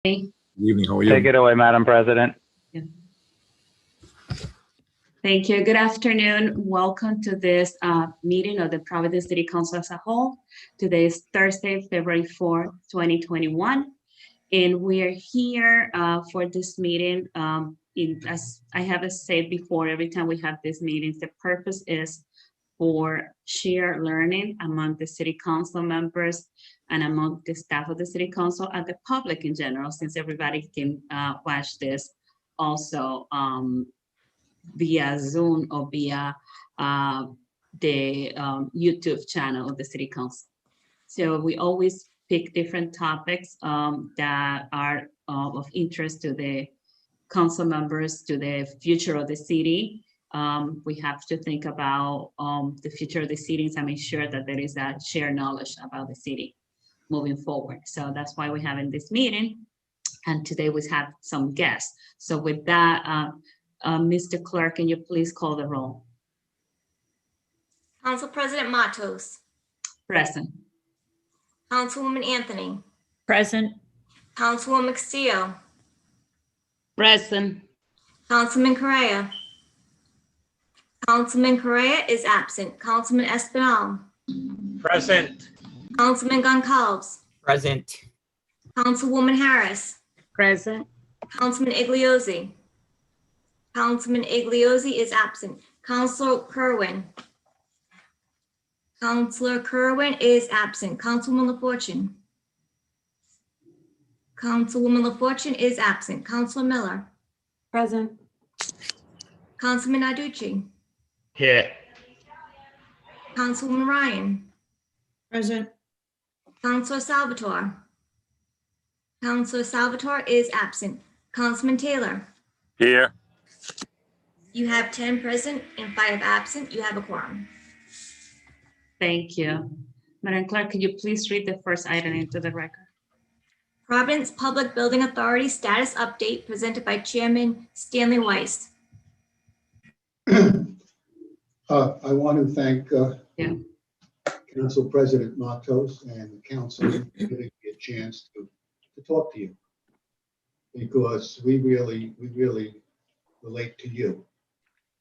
Good evening. How are you? Take it away, Madam President. Thank you. Good afternoon. Welcome to this meeting of the Providence City Council as a whole. Today is Thursday, February 4th, 2021. And we are here for this meeting. As I have said before, every time we have these meetings, the purpose is for shared learning among the city council members and among the staff of the city council and the public in general, since everybody can watch this also via Zoom or via the YouTube channel of the city council. So we always pick different topics that are of interest to the council members, to the future of the city. We have to think about the future of the city and make sure that there is a shared knowledge about the city moving forward. So that's why we're having this meeting. And today we have some guests. So with that, Mr. Clerk, can you please call the roll? Council President Matos. Present. Councilwoman Anthony. Present. Councilwoman Castillo. Present. Councilman Correa. Councilman Correa is absent. Councilman Espinal. Present. Councilman Goncalves. Present. Councilwoman Harris. Present. Councilman Igliozzi. Councilman Igliozzi is absent. Councilor Kerwin. Councilor Kerwin is absent. Councilwoman LaFortune. Councilwoman LaFortune is absent. Councilor Miller. Present. Councilman Narducci. Here. Councilwoman Ryan. Present. Councilor Salvatore. Councilor Salvatore is absent. Councilman Taylor. Here. You have 10 present and 5 absent. You have a quorum. Thank you. Madam Clerk, could you please read the first item into the record? Providence Public Building Authority status update presented by Chairman Stanley Weiss. I want to thank Council President Matos and the council for giving me a chance to talk to you, because we really relate to you.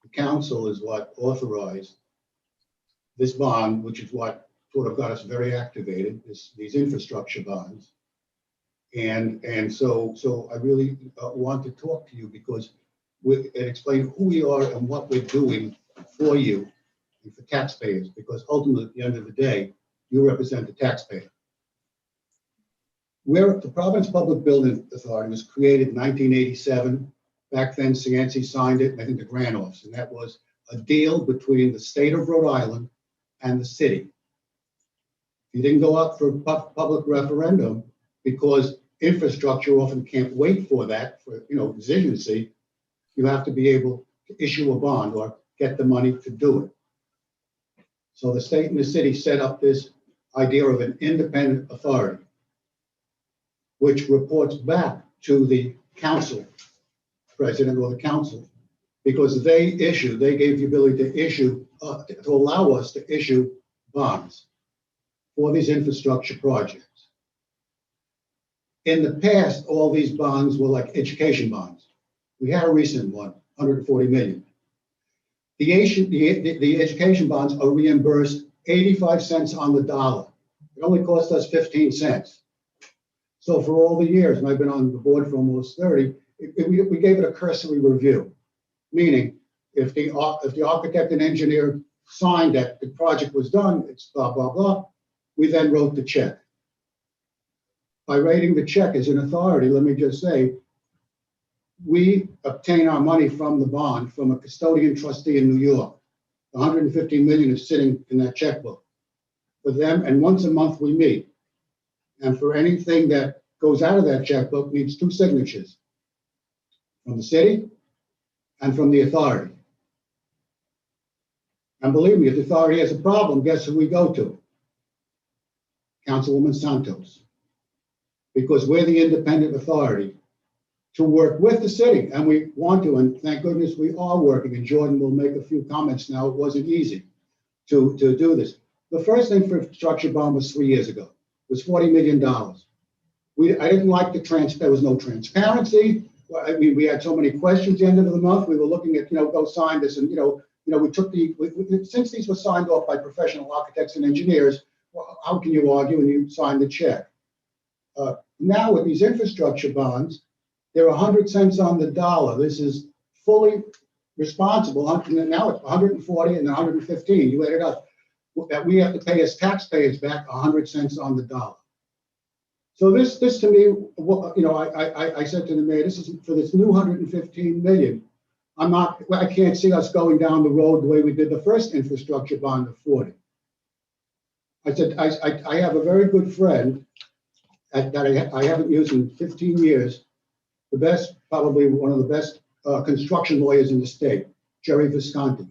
The council is what authorized this bond, which is what sort of got us very activated, these infrastructure bonds. And so I really want to talk to you because and explain who we are and what we're doing for you and for taxpayers, because ultimately at the end of the day, you represent the taxpayer. The Providence Public Building Authority was created in 1987. Back then, Cianci signed it, and I think the grant office, and that was a deal between the state of Rhode Island and the city. You didn't go up for a public referendum because infrastructure often can't wait for that, for exigency. You have to be able to issue a bond or get the money to do it. So the state and the city set up this idea of an independent authority, which reports back to the council president or the council, because they gave the ability to issue, to allow us to issue bonds for these infrastructure projects. In the past, all these bonds were like education bonds. We had a recent one, 140 million. The education bonds are reimbursed 85 cents on the dollar. It only cost us 15 cents. So for all the years, and I've been on the board for almost 30, we gave it a cursory review, meaning if the architect and engineer signed that the project was done, it's blah, blah, blah, we then wrote the check. By writing the check as an authority, let me just say, we obtain our money from the bond from a custodian trustee in New York. 150 million is sitting in that checkbook for them, and once a month we meet. And for anything that goes out of that checkbook needs 2 signatures, from the city and from the authority. And believe me, if the authority has a problem, guess who we go to? Councilwoman Santos. Because we're the independent authority to work with the city, and we want to, and thank goodness we are working, and Jordan will make a few comments now. It wasn't easy to do this. The first infrastructure bond was 3 years ago. It was $40 million. I didn't like there was no transparency. I mean, we had so many questions at the end of the month. We were looking at, go sign this, and we took since these were signed off by professional architects and engineers. Well, how can you argue when you sign the check? Now with these infrastructure bonds, they're 100 cents on the dollar. This is fully responsible. Now it's 140 and 115. You add it up. That we have to pay as taxpayers back 100 cents on the dollar. So this to me, I said to the mayor, this is for this new 115 million. I can't see us going down the road the way we did the first infrastructure bond of 40. I said, I have a very good friend that I haven't used in 15 years, probably one of the best construction lawyers in the state, Jerry Visconti.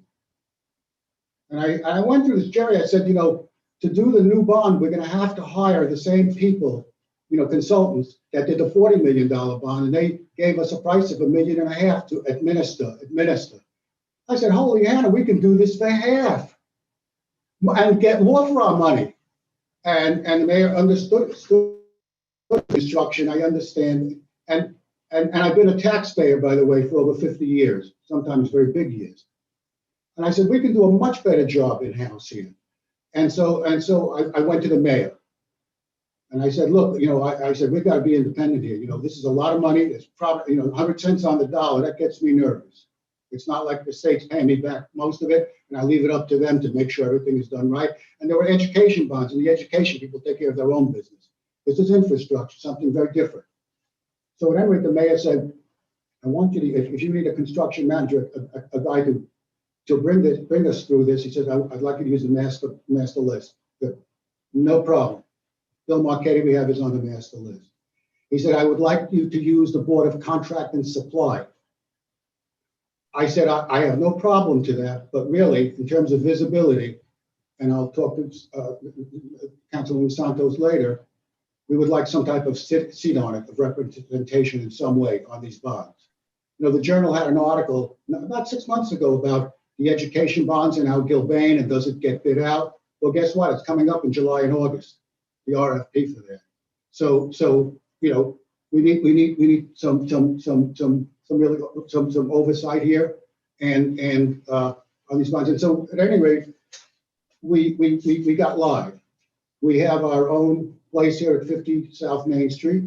And I went through this, Jerry, I said, to do the new bond, we're going to have to hire the same people, consultants that did the $40 million bond, and they gave us a price of $1.5 million to administer. I said, holy Hannah, we can do this for half and get more for our money. And the mayor understood construction. I understand. And I've been a taxpayer, by the way, for over 50 years, sometimes very big years. And I said, we can do a much better job in-house here. And so I went to the mayor. And I said, look, I said, we've got to be independent here. This is a lot of money. It's probably, 100 cents on the dollar. That gets me nervous. It's not like the state's paying me back most of it, and I leave it up to them to make sure everything is done right. And there were education bonds, and the education people take care of their own business. This is infrastructure, something very different. So at any rate, the mayor said, I want you to, if you need a construction manager, a guy to bring us through this, he says, I'd like you to use the master list. Good. No problem. Bill Marchetti, we have, is on the master list. He said, I would like you to use the Board of Contract and Supply. I said, I have no problem to that, but really, in terms of visibility, and I'll talk to Councilman Santos later, we would like some type of seat on it, of representation in some way on these bonds. The Journal had an article about 6 months ago about the education bonds and how Gilbane, and does it get bid out? Well, guess what? It's coming up in July and August, the RFP for that. So we need some oversight here and on these bonds. And so at any rate, we got live. We have our own place here at 50 South Main Street.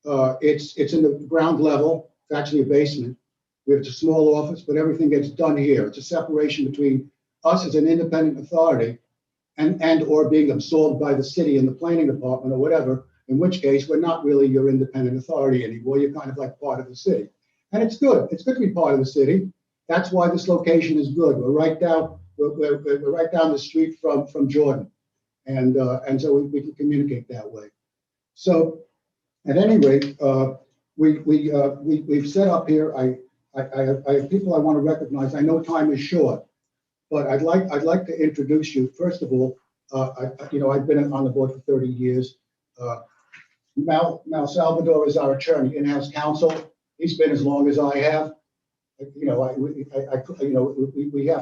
It's in the ground level. It's actually a basement. We have a small office, but everything gets done here. It's a separation between us as an independent authority and or being absorbed by the city in the planning department or whatever, in which case we're not really your independent authority anymore. You're kind of like part of the city. And it's good. It's good to be part of the city. That's why this location is good. We're right down the street from Jordan. And so we can communicate that way. So at any rate, we've set up here. I have people I want to recognize. I know time is short, but I'd like to introduce you. First of all, I've been on the board for 30 years. Mal Salvador is our attorney, in-house counsel. He's been as long as I have. We have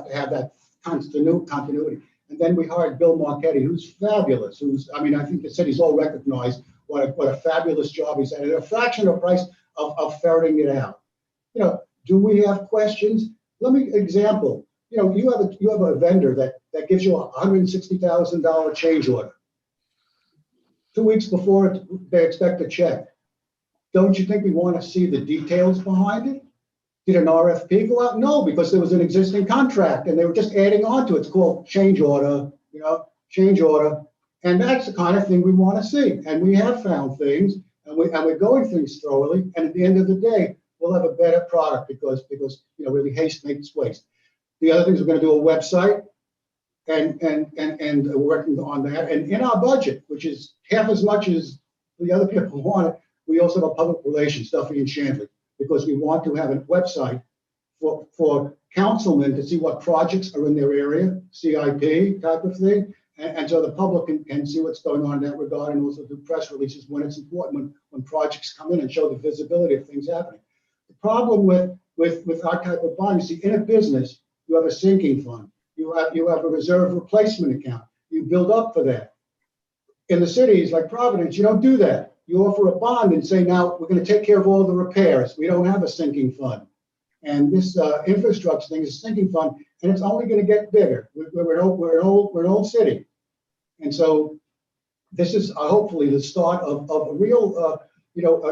to have that continuity. And then we hired Bill Marchetti, who's fabulous. I think the city's all recognized what a fabulous job he's done at a fraction of the price of ferreting it out. Do we have questions? Let me example. You have a vendor that gives you a $160,000 change order. 2 weeks before they expect a check. Don't you think we want to see the details behind it? Did an RFP go out? No, because there was an existing contract and they were just adding on to it. It's called change order, change order. And that's the kind of thing we want to see. And we have found things and we're going things thoroughly. And at the end of the day, we'll have a better product because really haste makes waste. The other things, we're going to do a website and working on that. And in our budget, which is half as much as the other people want it, we also have a public relations, Duffy and Chandler, because we want to have a website for councilmen to see what projects are in their area, CIP type of thing. And so the public can see what's going on in that regard, and also do press releases when it's important, when projects come in and show the visibility of things happening. The problem with our type of bond, you see, in a business, you have a sinking fund. You have a reserve replacement account. You build up for that. In the cities like Providence, you don't do that. you offer a bond and say, now we're going to take care of all the repairs. We don't have a sinking fund. And this infrastructure thing is a sinking fund, and it's only going to get bigger. We're an old city. And so this is hopefully the start of a real,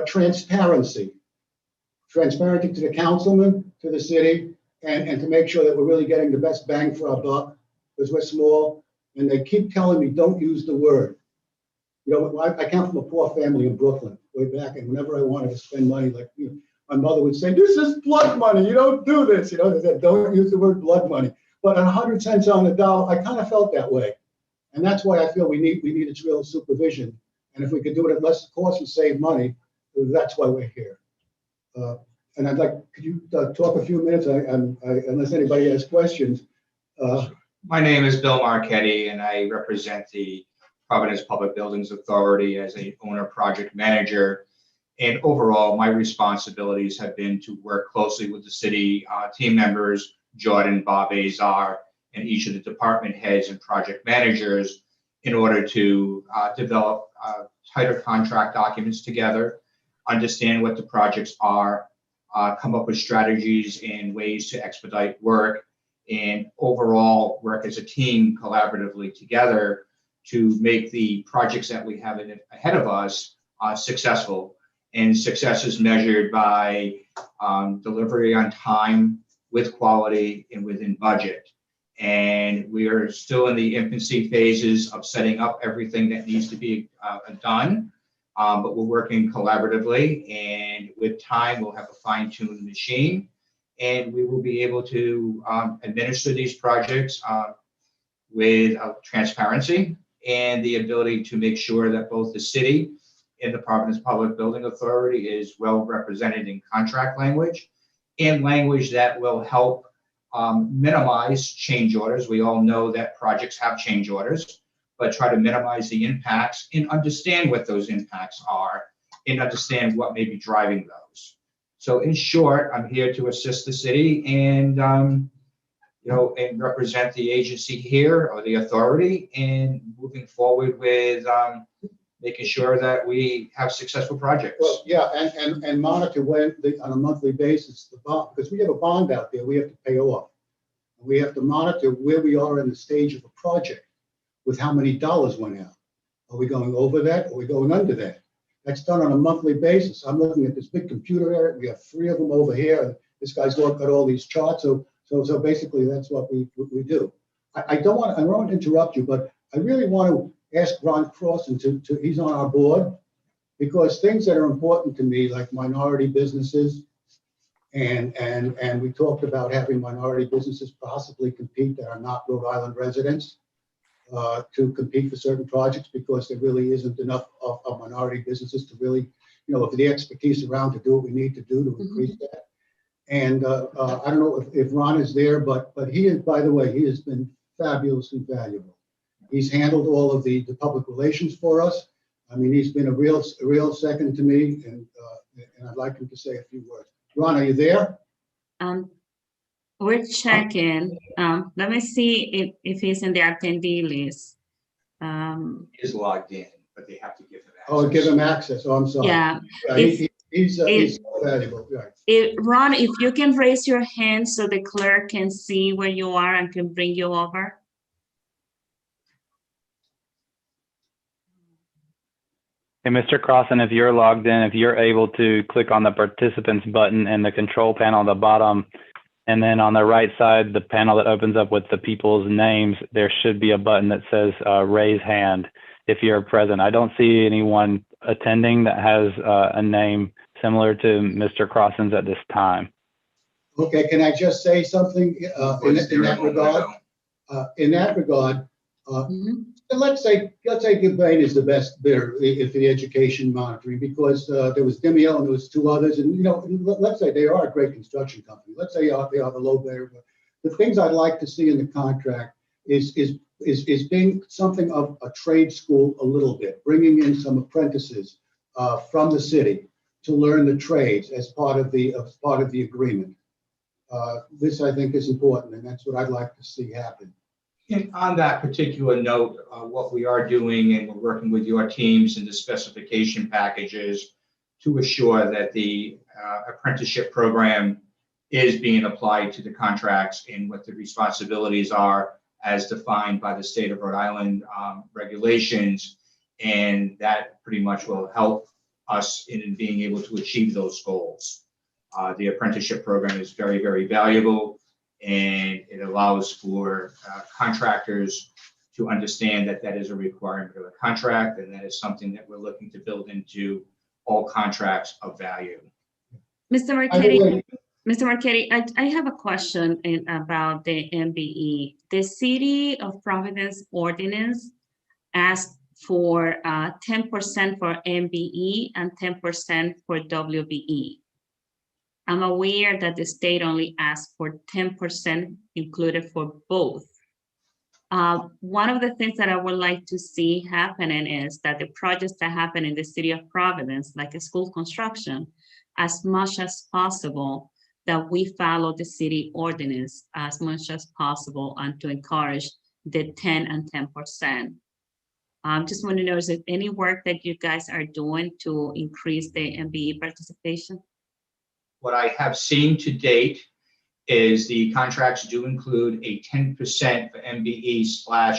transparency to the councilman, to the city, and to make sure that we're really getting the best bang for our buck, because we're small. And they keep telling me, don't use the word. I come from a poor family in Brooklyn way back, and whenever I wanted to spend money, my mother would say, this is blood money. You don't do this. They said, don't use the word blood money. But 100 cents on the dollar, I kind of felt that way. And that's why I feel we need its real supervision. And if we could do it at less cost and save money, that's why we're here. And I'd like, could you talk a few minutes? Unless anybody has questions. My name is Bill Marchetti, and I represent the Providence Public Buildings Authority as an owner project manager. And overall, my responsibilities have been to work closely with the city team members, Jordan, Bob Azar, and each of the department heads and project managers in order to develop tighter contract documents together, understand what the projects are, come up with strategies and ways to expedite work, and overall work as a team collaboratively together to make the projects that we have ahead of us successful. And success is measured by delivery on time, with quality, and within budget. And we are still in the infancy phases of setting up everything that needs to be done, but we're working collaboratively, and with time, we'll have a fine-tuned machine, and we will be able to administer these projects with transparency and the ability to make sure that both the city and the Providence Public Building Authority is well represented in contract language and language that will help minimize change orders. We all know that projects have change orders, but try to minimize the impacts and understand what those impacts are and understand what may be driving those. So in short, I'm here to assist the city and, and represent the agency here or the authority and moving forward with making sure that we have successful projects. Well, yeah, and monitor on a monthly basis, the bond, because we have a bond out there we have to pay off. We have to monitor where we are in the stage of a project with how many dollars went out. Are we going over that? Are we going under that? That's done on a monthly basis. I'm looking at this big computer area. We have 3 of them over here. And this guy's got all these charts. So basically that's what we do. I don't want to interrupt you, but I really want to ask Ron Crossan to he's on our board, because things that are important to me, like minority businesses, and we talked about having minority businesses possibly compete that are not Rhode Island residents to compete for certain projects, because there really isn't enough of minority businesses to really, for the expertise around to do what we need to do to increase that. And I don't know if Ron is there, but he is, by the way, he has been fabulously valuable. He's handled all of the public relations for us. I mean, he's been a real second to me, and I'd like him to say a few words. Ron, are you there? We're checking. Let me see if he's in the attendee list. He is logged in, but they have to give him access. Oh, give him access. Oh, I'm sorry. Yeah. He's so valuable. Right. Ron, if you can raise your hand so the clerk can see where you are and can bring you over. Hey, Mr. Crossan, if you're logged in, if you're able to click on the participants button in the control panel at the bottom, and then on the right side, the panel that opens up with the people's names, there should be a button that says raise hand if you're present. I don't see anyone attending that has a name similar to Mr. Crossan's at this time. Okay, can I just say something in that regard? In that regard, let's say Gilbane is the best bidder for the education monitoring, because there was Demio and there was 2 others, and let's say they are a great construction company. Let's say they are the low bidder. The things I'd like to see in the contract is being something of a trade school a little bit, bringing in some apprentices from the city to learn the trades as part of the agreement. This I think is important, and that's what I'd like to see happen. And on that particular note, what we are doing, and we're working with your teams in the specification packages to assure that the apprenticeship program is being applied to the contracts and what the responsibilities are as defined by the state of Rhode Island regulations. And that pretty much will help us in being able to achieve those goals. The apprenticeship program is very, very valuable, and it allows for contractors to understand that that is a requirement of the contract, and that is something that we're looking to build into all contracts of value. Mr. By the Marchetti, way, Mr. Marchetti, I have a question about the MBE. The City of Providence ordinance asked for 10% for MBE and 10% for WBE. I'm aware that the state only asked for 10% included for both. One of the things that I would like to see happening is that the projects that happen in the city of Providence, like a school construction, as much as possible, that we follow the city ordinance as much as possible and to encourage the 10 and 10%. Just want to know, is there any work that you guys are doing to increase the MBE participation? What I have seen to date is the contracts do include a 10% for MBE/WBE.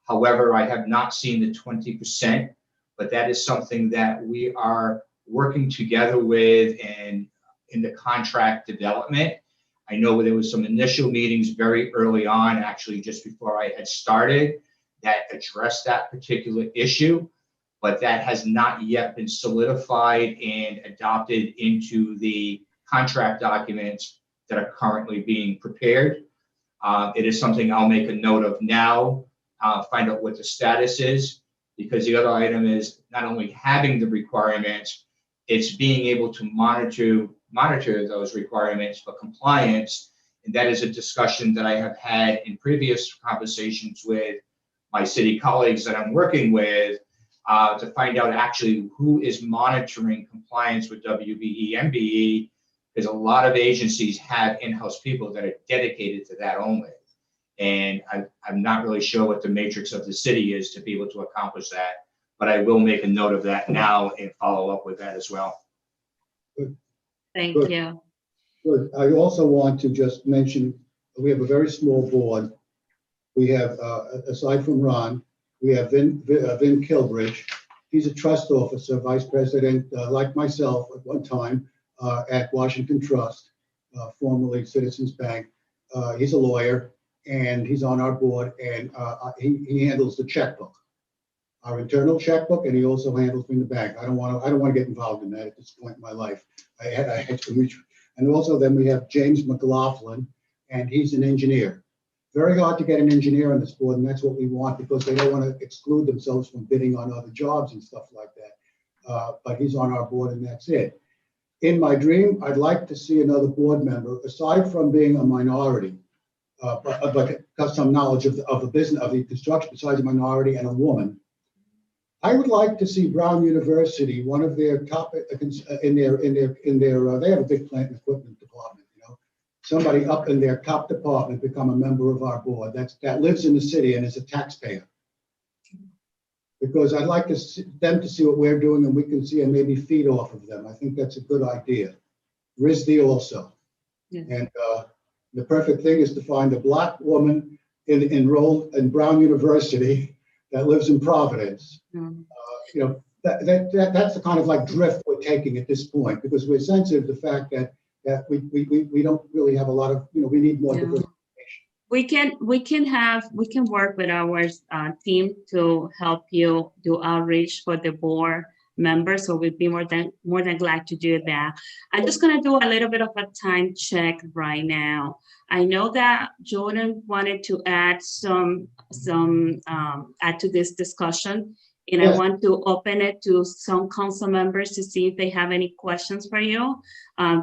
However, I have not seen the 20%, but that is something that we are working together with and in the contract development. I know there was some initial meetings very early on, actually just before I had started, that addressed that particular issue, but that has not yet been solidified and adopted into the contract documents that are currently being prepared. It is something I'll make a note of now, find out what the status is, because the other item is not only having the requirements, it's being able to monitor those requirements for compliance. And that is a discussion that I have had in previous conversations with my city colleagues that I'm working with, to find out actually who is monitoring compliance with WBE, MBE, because a lot of agencies have in-house people that are dedicated to that only. And I'm not really sure what the matrix of the city is to be able to accomplish that, but I will make a note of that now and follow up with that as well. Thank Good. you. Good. I also want to just mention, we have a very small board. We have, aside from Ron, we have Vin Kilbridge. He's a trust officer, vice president, like myself at one time, at Washington Trust, formerly Citizens Bank. He's a lawyer, and he's on our board, and he handles the checkbook, our internal checkbook, and he also handles from the bank. I don't want to get involved in that at this point in my life. I had to reach. And also then we have James McLaughlin, and he's an engineer. Very hard to get an engineer on this board, and that's what we want, because they don't want to exclude themselves from bidding on other jobs and stuff like that. But he's on our board, and that's it. In my dream, I'd like to see another board member, aside from being a minority, but got some knowledge of the business of the construction, besides a minority and a woman. I would like to see Brown University, one of their top in their they have a big plant and equipment department, you know, somebody up in their top department become a member of our board that lives in the city and is a taxpayer. Because I'd like them to see what we're doing, and we can see and maybe feed off of them. I think that's a good idea. RISD also. Yeah. And the perfect thing is to find a Black woman enrolled in Brown University that lives in Providence. Mm. You know, that's the kind of like drift we're taking at this point, because we're sensitive to the fact that we don't really have a lot of, you know, we need more diversification. We can work with our team to help you do outreach for the board members. So we'd be more than glad to do that. I'm just going to do a little bit of a time check right now. I know that Jordan wanted to add add to this discussion, and yes. I want to open it to some council members to see if they have any questions for you.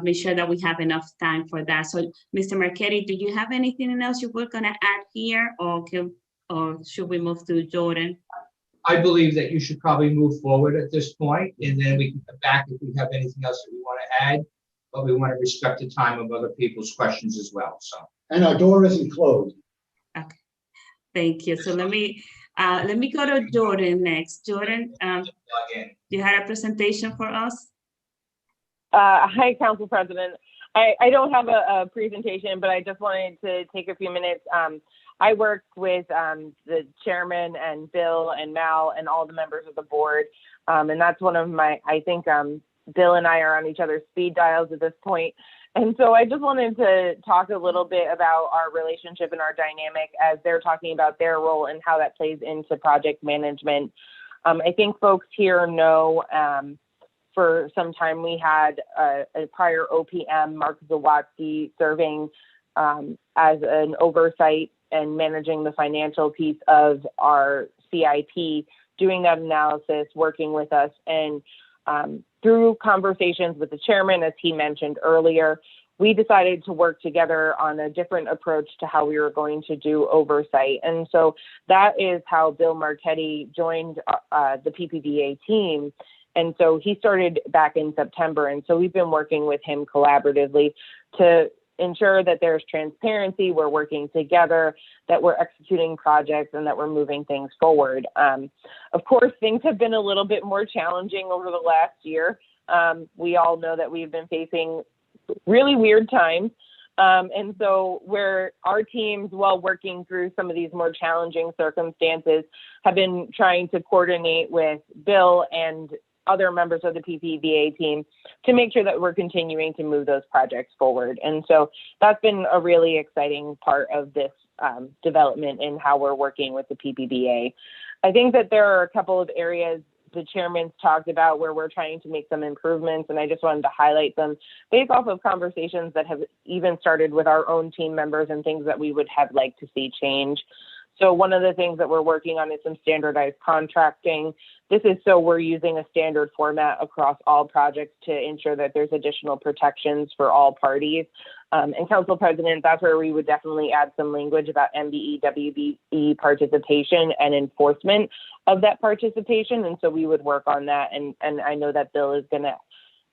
Make sure that we have enough time for that. So, Mr. Marchetti, do you have anything else you were going to add here, or should we move to Jordan? I believe that you should probably move forward at this point, and then we can come back if we have anything else that we want to add. But we want to respect the time of other people's questions as well. So. And our door isn't closed. Okay, thank you. So let me go to Jordan next. Jordan, Log in. you had a presentation for us? Hi, Council President. I don't have a presentation, but I just wanted to take a few minutes. I work with the chairman and Bill and Mal and all the members of the board. And that's one of my, I think Bill and I are on each other's speed dials at this point. And so I just wanted to talk a little bit about our relationship and our dynamic as they're talking about their role and how that plays into project management. I think folks here know for some time we had a prior OPM, Mark Zawatsky, serving as an oversight and managing the financial piece of our CIP, doing that analysis, working with us. And through conversations with the chairman, as he mentioned earlier, we decided to work together on a different approach to how we were going to do oversight. And so that is how Bill Marchetti joined the PPBA team. And so he started back in September. And so we've been working with him collaboratively to ensure that there's transparency, we're working together, that we're executing projects, and that we're moving things forward. Of course, things have been a little bit more challenging over the last year. We all know that we've been facing really weird times. And so where our teams, while working through some of these more challenging circumstances, have been trying to coordinate with Bill and other members of the PPBA team to make sure that we're continuing to move those projects forward. And so that's been a really exciting part of this development in how we're working with the PPBA. I think that there are a couple of areas the chairman's talked about where we're trying to make some improvements, and I just wanted to highlight them based off of conversations that have even started with our own team members and things that we would have liked to see change. So one of the things that we're working on is some standardized contracting. This is so we're using a standard format across all projects to ensure that there's additional protections for all parties. And Council President, that's where we would definitely add some language about MBE, WBE participation and enforcement of that participation. And so we would work on that. And I know that Bill is going to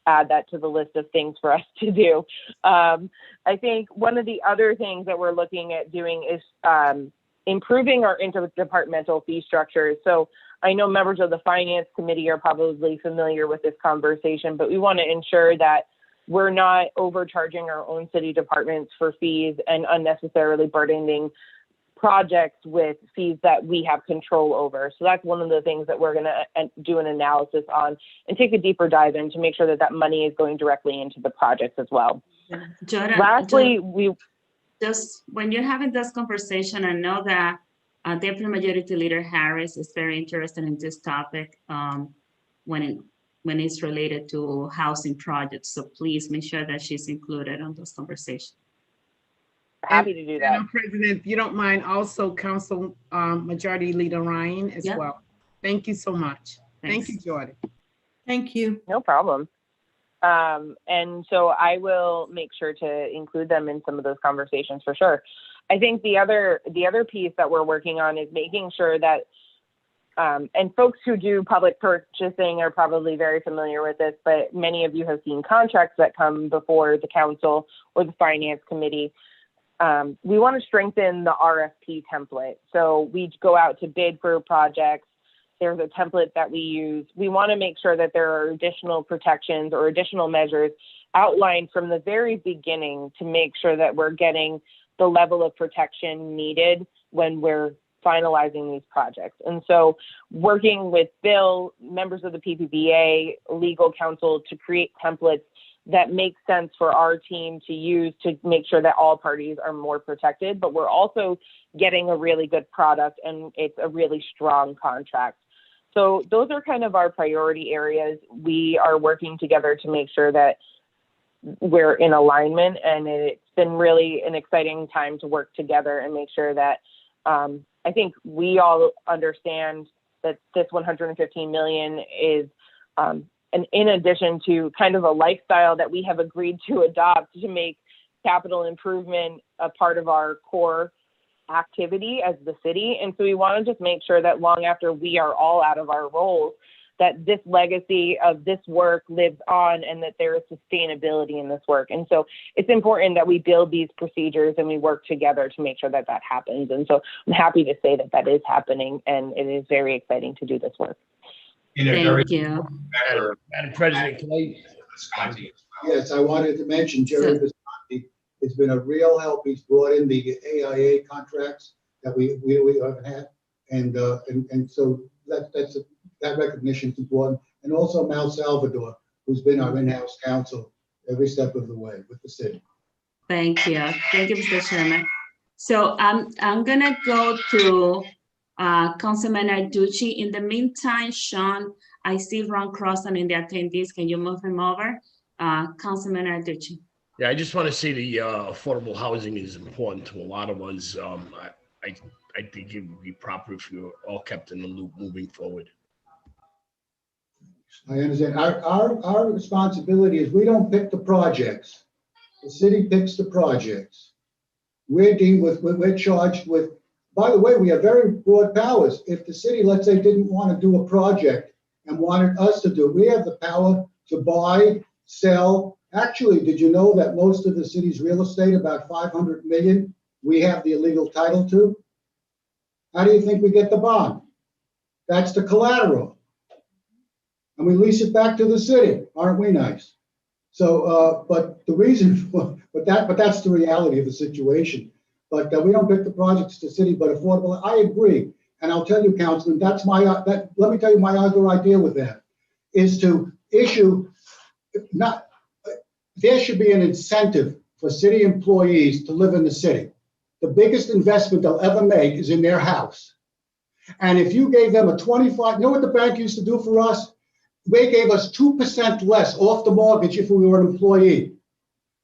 add that to the list of things for us to do. I think one of the other things that we're looking at doing is improving our interdepartmental fee structures. So I know members of the Finance Committee are probably familiar with this conversation, but we want to ensure that we're not overcharging our own city departments for fees and unnecessarily burdening projects with fees that we have control over. So that's one of the things that we're going to do an analysis on and take a deeper dive in to make sure that that money is going directly into the projects as well. Jordan, Lastly, just when you're having this conversation, I know that Deputy Majority Leader Harris is very interested in this topic when it's related to housing projects. So please make sure that she's included on those conversations. Happy to do that. Madam President, if you don't mind, also Council Majority Leader Ryan as well. Thank you so much. Thanks. Thank you, Jordan. Thank you. No problem. And so I will make sure to include them in some of those conversations for sure. I think the other piece that we're working on is making sure that, and folks who do public purchasing are probably very familiar with this, but many of you have seen contracts that come before the council or the Finance Committee. We want to strengthen the RFP template. So we go out to bid for projects. There's a template that we use. We want to make sure that there are additional protections or additional measures outlined from the very beginning to make sure that we're getting the level of protection needed when we're finalizing these projects. And so working with Bill, members of the PPBA, legal counsel to create templates that make sense for our team to use to make sure that all parties are more protected, but we're also getting a really good product and it's a really strong contract. So those are kind of our priority areas. We are working together to make sure that we're in alignment, and it's been really an exciting time to work together and make sure that I think we all understand that this $115 million is and in addition to kind of a lifestyle that we have agreed to adopt to make capital improvement a part of our core activity as the city. And so we want to just make sure that long after we are all out of our roles, that this legacy of this work lives on and that there is sustainability in this work. And so it's important that we build these procedures and we work together to make sure that that happens. And so I'm happy to say that that is happening, and it is very exciting to do this work. Thank you. Madam President, can I? Visconti. Yes, I wanted to mention Jerry Visconti has been a real help. He's brought in the AIA contracts that we haven't had. And so that recognition is important. And also Mal Salvador, who's been our in-house counsel every step of the way with the city. Thank you. Thank you, Mr. Chairman. So I'm gonna go to Councilman Arducci. In the meantime, Sean, I see Ron Crossan in the attendees. Can you move him over? Councilman Arducci. Yeah, I just want to say the affordable housing is important to a lot of us. I think it would be proper if you were all kept in the loop moving forward. I understand. Our responsibility is we don't pick the projects. The city picks the projects. We're charged with, by the way, we have very broad powers. If the city, let's say, didn't want to do a project and wanted us to do it, we have the power to buy, sell. Actually, did you know that most of the city's real estate, about 500 million, we have the illegal title to? How do you think we get the bond? That's the collateral. And we lease it back to the city. Aren't we nice? So, but the reason for, but that's the reality of the situation. But we don't pick the projects to the city, but affordable. I agree. And I'll tell you, Councilman, that's let me tell you my other idea with that is to issue, there should be an incentive for city employees to live in the city. The biggest investment they'll ever make is in their house. And if you gave them a 25, you know what the bank used to do for us? They gave us 2% less off the mortgage if we were an employee.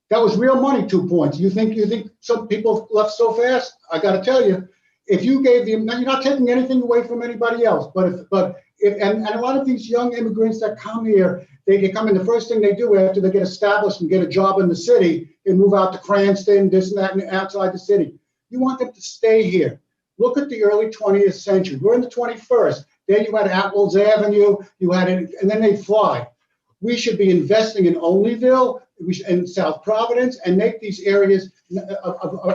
That was real money, 2 points. You think some people left so fast? I got to tell you, if you gave them, you're not taking anything away from anybody else. And a lot of these young immigrants that come here, they come in, the first thing they do after they get established and get a job in the city, they move out to Cranston, this and that, and outside the city. You want them to stay here. Look at the early 20th century. We're in the 21st. There you had Atwells Avenue, you had it, and then they fly. We should be investing in Olneyville, in South Providence, and make these areas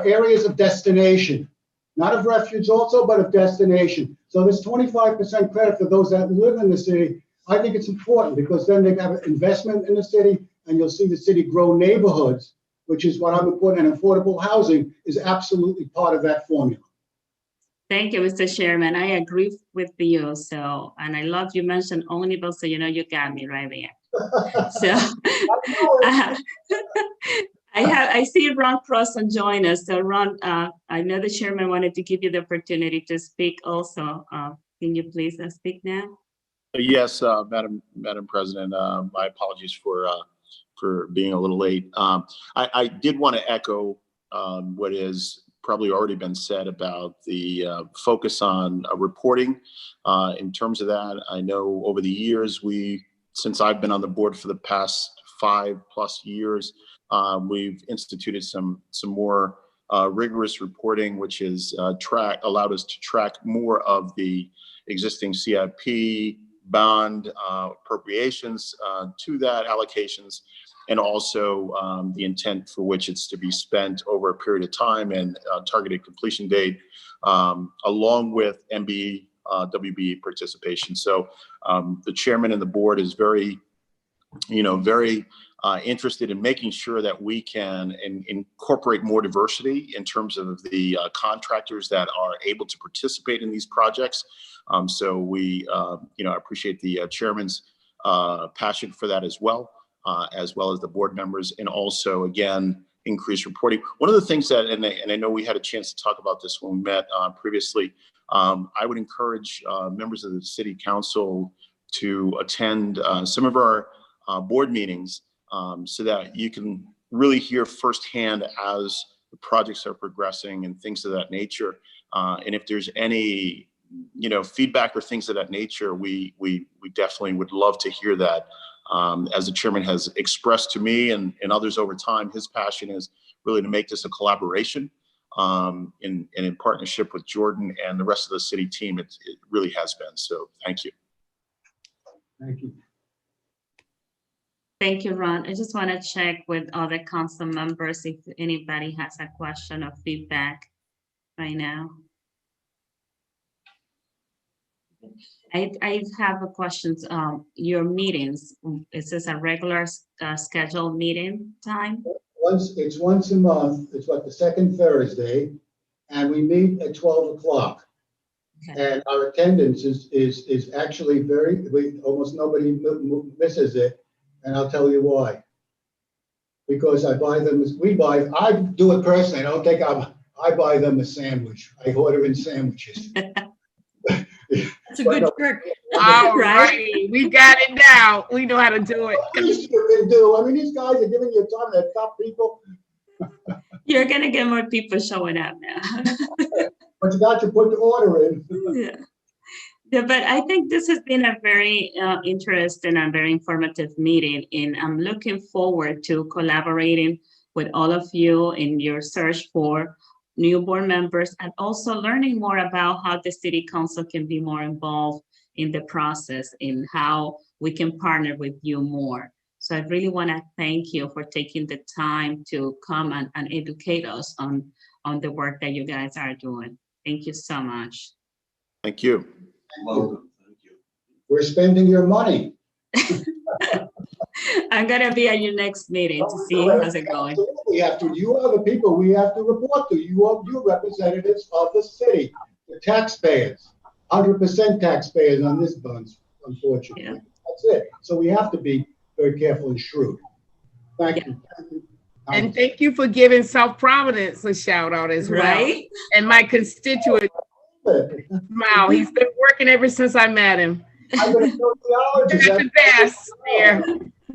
areas of destination, not of refuge also, but of destination. So this 25% credit for those that live in the city, I think it's important because then they have investment in the city, and you'll see the city grow neighborhoods, which is what I'm important. And affordable housing is absolutely part of that formula. Thank you, Mr. Chairman. I agree with you. So, and I love you mentioned Olneyville, so you know you got me right there. So, I see Ron Crossan join us. So, Ron, I know the chairman wanted to give you the opportunity to speak. Also, can you please speak now? Yes, Madam President. My apologies for being a little late. I did want to echo what is probably already been said about the focus on reporting. In terms of that, I know over the years, since I've been on the board for the past 5+ years, we've instituted some more rigorous reporting, which is allowed us to track more of the existing CIP, bond appropriations to that, allocations, and also the intent for which it's to be spent over a period of time and targeted completion date, along with MB WB participation. So the chairman and the board is very interested in making sure that we can incorporate more diversity in terms of the contractors that are able to participate in these projects. So we, appreciate the chairman's passion for that as well as the board members, and also, again, increased reporting. One of the things that, and I know we had a chance to talk about this when we met previously, I would encourage members of the city council to attend some of our board meetings so that you can really hear firsthand as the projects are progressing and things of that nature. And if there's any, feedback or things of that nature, we definitely would love to hear that. As the chairman has expressed to me and others over time, his passion is really to make this a collaboration in partnership with Jordan and the rest of the city team. It really has been. So thank you. Thank you. Thank you, Ron. I just want to check with other council members if anybody has a question or feedback right now. I have a questions. Your meetings, is this a regular scheduled meeting time? It's once a month. It's what, the second Thursday, and we meet at 12 o'clock. Okay. And our attendance is actually almost nobody misses it, and I'll tell you why. Because I do it personally. I don't think I buy them a sandwich. I order in sandwiches. That's a good trick. All Right? right, we got it now. We know how to do it. They do. I mean, these guys are giving you a ton of top people, You're gonna get more people showing up now. but you got to put the order in. Yeah. Yeah, but I think this has been a very interesting and very informative meeting, and I'm looking forward to collaborating with all of you in your search for new board members, and also learning more about how the city council can be more involved in the process and how we can partner with you more. So I really want to thank you for taking the time to come and educate us on the work that you guys are doing. Thank you so much. Thank you. Welcome. Thank you. We're spending your money. I'm gonna be at your next meeting to see how's it going. You are the people we have to report to. You are representatives of the city, the taxpayers, 100% taxpayers on this bunch, unfortunately. Yeah. That's it. So we have to be very careful and shrewd. Thank you. Thank you. And thank you for giving South Providence a shout out as well. Right? And my constituent, Smile. He's been working ever since I met him. I'm a sociologist. That's the best. Yeah.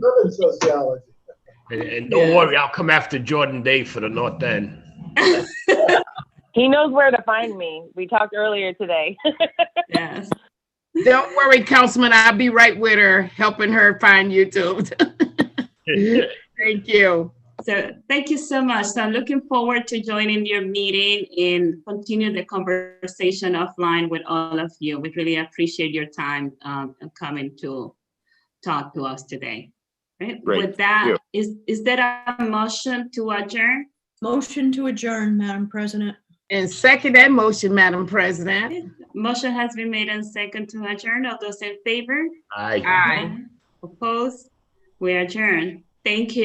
Urban sociology. And don't worry, I'll come after Jordan Day for the North End. He knows where to find me. We talked earlier today. Yes. Don't worry, Councilman. I'll be right with her, helping her find YouTube. Thank you. So thank you so much. So I'm looking forward to joining your meeting and continue the conversation offline with all of you. We really appreciate your time coming to talk to us today. Right? Great. With that, is there a motion to adjourn? Motion to adjourn, Madam President. And second that motion, Madam President. Motion has been made and second to adjourn. All those in favor? Aye. Aye. Opposed? We adjourn. Thank you.